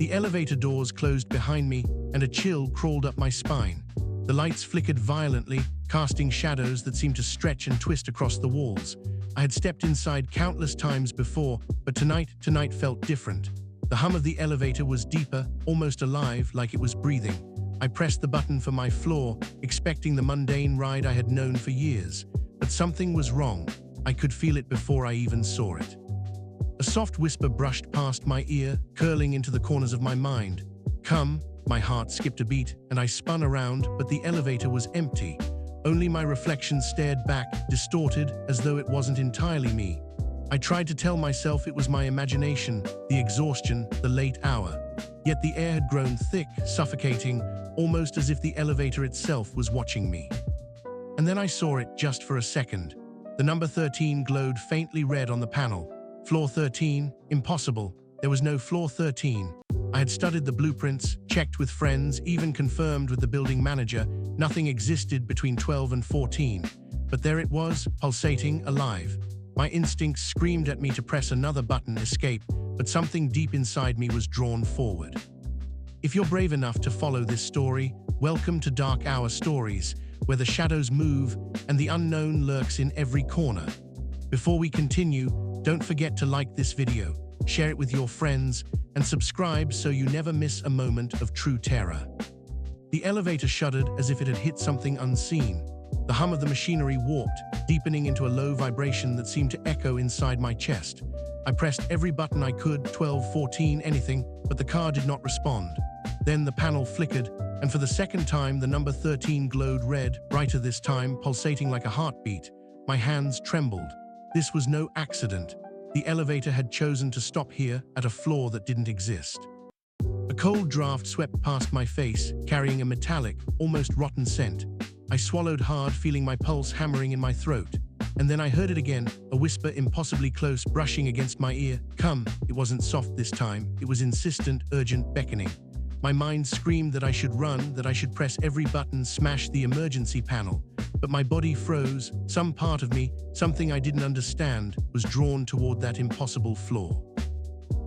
The elevator doors closed behind me, and a chill crawled up my spine. The lights flickered violently, casting shadows that seemed to stretch and twist across the walls. I had stepped inside countless times before, but tonight felt different. The hum of the elevator was deeper, almost alive, like it was breathing. I pressed the button for my floor, expecting the mundane ride I had known for years. But something was wrong. I could feel it before I even saw it. A soft whisper brushed past my ear, curling into the corners of my mind. "Come." My heart skipped a beat, and I spun around, but the elevator was empty. Only my reflection stared back, distorted, as though it wasn't entirely me. I tried to tell myself it was my imagination, the exhaustion, the late hour. Yet the air had grown thick, suffocating, almost as if the elevator itself was watching me. And then I saw it just for a second. The number 13 glowed faintly red on the panel. Floor 13? Impossible. There was no floor 13. I had studied the blueprints, checked with friends, even confirmed with the building manager. Nothing existed between 12 and 14. But there it was, pulsating, alive. My instincts screamed at me to press another button, escape, but something deep inside me was drawn forward. If you're brave enough to follow this story, welcome to Dark Hour Stories, where the shadows move and the unknown lurks in every corner. Before we continue, don't forget to like this video, share it with your friends, and subscribe so you never miss a moment of true terror. The elevator shuddered as if it had hit something unseen. The hum of the machinery warped, deepening into a low vibration that seemed to echo inside my chest. I pressed every button I could, 12, 14, anything, but the car did not respond. Then the panel flickered, and for the second time the number 13 glowed red, brighter this time, pulsating like a heartbeat. My hands trembled. This was no accident. The elevator had chosen to stop here, at a floor that didn't exist. A cold draft swept past my face, carrying a metallic, almost rotten scent. I swallowed hard, feeling my pulse hammering in my throat. And then I heard it again, a whisper impossibly close, brushing against my ear. "Come." It wasn't soft this time. It was insistent, urgent, beckoning. My mind screamed that I should run, that I should press every button, smash the emergency panel. But my body froze. Some part of me, something I didn't understand, was drawn toward that impossible floor.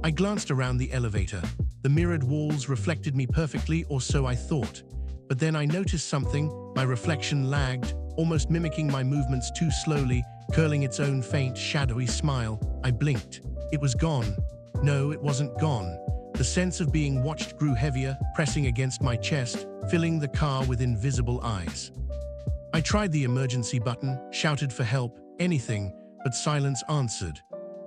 I glanced around the elevator. The mirrored walls reflected me perfectly, or so I thought. But then I noticed something. My reflection lagged, almost mimicking my movements too slowly, curling its own faint, shadowy smile. I blinked. It was gone. No, it wasn't gone. The sense of being watched grew heavier, pressing against my chest, filling the car with invisible eyes. I tried the emergency button, shouted for help, anything, but silence answered.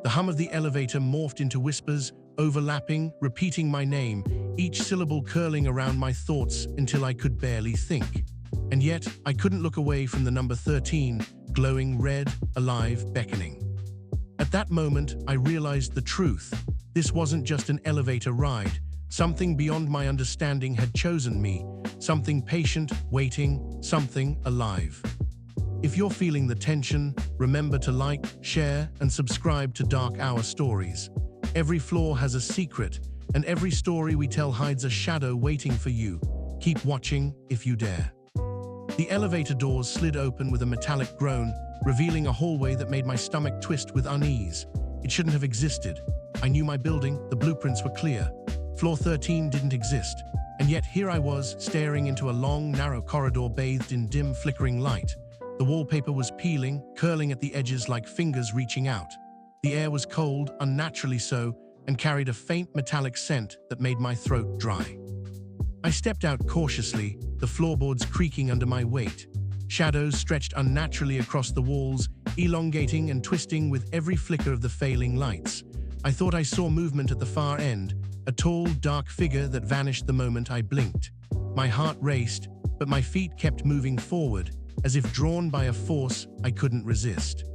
The hum of the elevator morphed into whispers, overlapping, repeating my name, each syllable curling around my thoughts until I could barely think. And yet, I couldn't look away from the number 13, glowing red, alive, beckoning. At that moment, I realized the truth. This wasn't just an elevator ride. Something beyond my understanding had chosen me. Something patient, waiting, something alive. If you're feeling the tension, remember to like, share, and subscribe to Dark Hour Stories. Every floor has a secret, and every story we tell hides a shadow waiting for you. Keep watching if you dare. The elevator doors slid open with a metallic groan, revealing a hallway that made my stomach twist with unease. It shouldn't have existed. I knew my building, the blueprints were clear. Floor 13 didn't exist. And yet here I was, staring into a long, narrow corridor bathed in dim, flickering light. The wallpaper was peeling, curling at the edges like fingers reaching out. The air was cold, unnaturally so, and carried a faint metallic scent that made my throat dry. I stepped out cautiously, the floorboards creaking under my weight. Shadows stretched unnaturally across the walls, elongating and twisting with every flicker of the failing lights. I thought I saw movement at the far end, a tall, dark figure that vanished the moment I blinked. My heart raced, but my feet kept moving forward, as if drawn by a force I couldn't resist.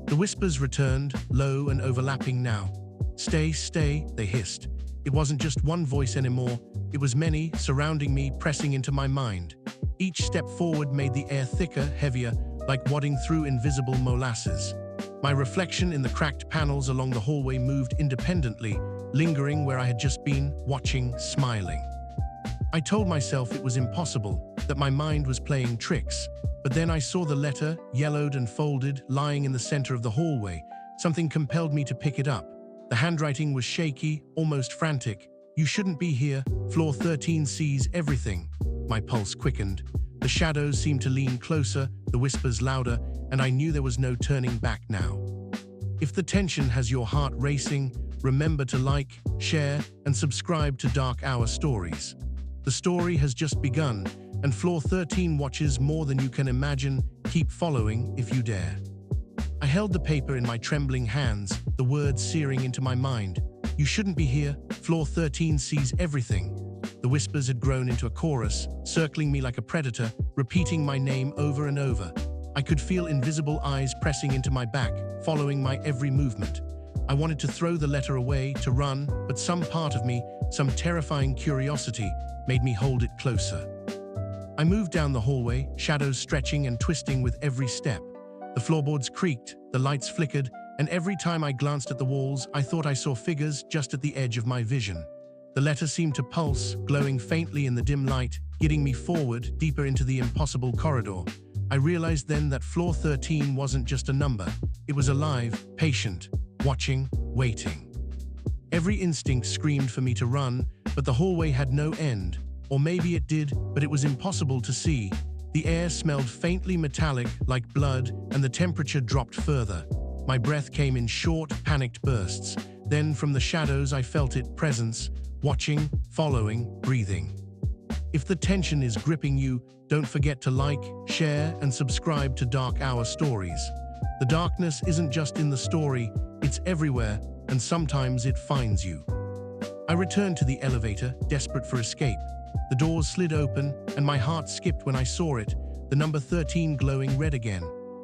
The whispers returned, low and overlapping now. "Stay, stay," they hissed. It wasn't just one voice anymore, it was many, surrounding me, pressing into my mind. Each step forward made the air thicker, heavier, like wading through invisible molasses. My reflection in the cracked panels along the hallway moved independently, lingering where I had just been, watching, smiling. I told myself it was impossible, that my mind was playing tricks. But then I saw the letter, yellowed and folded, lying in the center of the hallway. Something compelled me to pick it up. The handwriting was shaky, almost frantic. You shouldn't be here. Floor 13 sees everything. My pulse quickened. The shadows seemed to lean closer, the whispers louder, and I knew there was no turning back now. If the tension has your heart racing, remember to like, share, and subscribe to Dark Hour Stories. The story has just begun, and Floor 13 watches more than you can imagine. Keep following if you dare. I held the paper in my trembling hands, the words searing into my mind. You shouldn't be here. Floor 13 sees everything. The whispers had grown into a chorus, circling me like a predator, repeating my name over and over. I could feel invisible eyes pressing into my back, following my every movement. I wanted to throw the letter away, to run, but some part of me, some terrifying curiosity, made me hold it closer. I moved down the hallway, shadows stretching and twisting with every step. The floorboards creaked, the lights flickered, and every time I glanced at the walls, I thought I saw figures just at the edge of my vision. The letter seemed to pulse, glowing faintly in the dim light, guiding me forward, deeper into the impossible corridor. I realized then that Floor 13 wasn't just a number. It was alive, patient, watching, waiting. Every instinct screamed for me to run, but the hallway had no end. Or maybe it did, but it was impossible to see. The air smelled faintly metallic, like blood, and the temperature dropped further. My breath came in short, panicked bursts. Then from the shadows I felt its presence, watching, following, breathing. If the tension is gripping you, don't forget to like, share, and subscribe to Dark Hour Stories. The darkness isn't just in the story, it's everywhere, and sometimes it finds you. I returned to the elevator, desperate for escape. The doors slid open, and my heart skipped when I saw it, the number 13 glowing red again.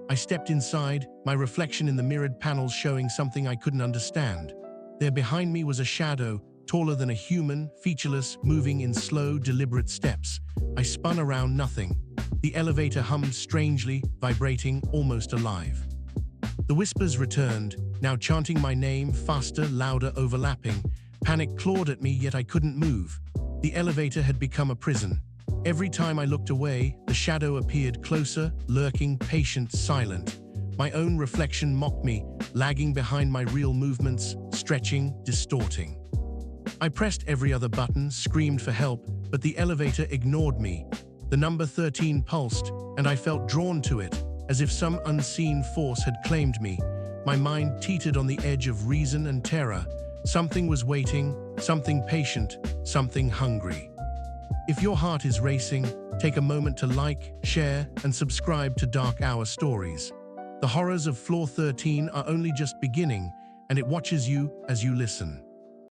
I stepped inside, my reflection in the mirrored panels showing something I couldn't understand. There behind me was a shadow, taller than a human, featureless, moving in slow, deliberate steps. I spun around nothing. The elevator hummed strangely, vibrating, almost alive. The whispers returned, now chanting my name, faster, louder, overlapping. Panic clawed at me, yet I couldn't move. The elevator had become a prison. Every time I looked away, the shadow appeared closer, lurking, patient, silent. My own reflection mocked me, lagging behind my real movements, stretching, distorting. I pressed every other button, screamed for help, but the elevator ignored me. The number 13 pulsed, and I felt drawn to it, as if some unseen force had claimed me. My mind teetered on the edge of reason and terror. Something was waiting, something patient, something hungry. If your heart is racing, take a moment to like, share, and subscribe to Dark Hour Stories. The horrors of Floor 13 are only just beginning, and it watches you as you listen.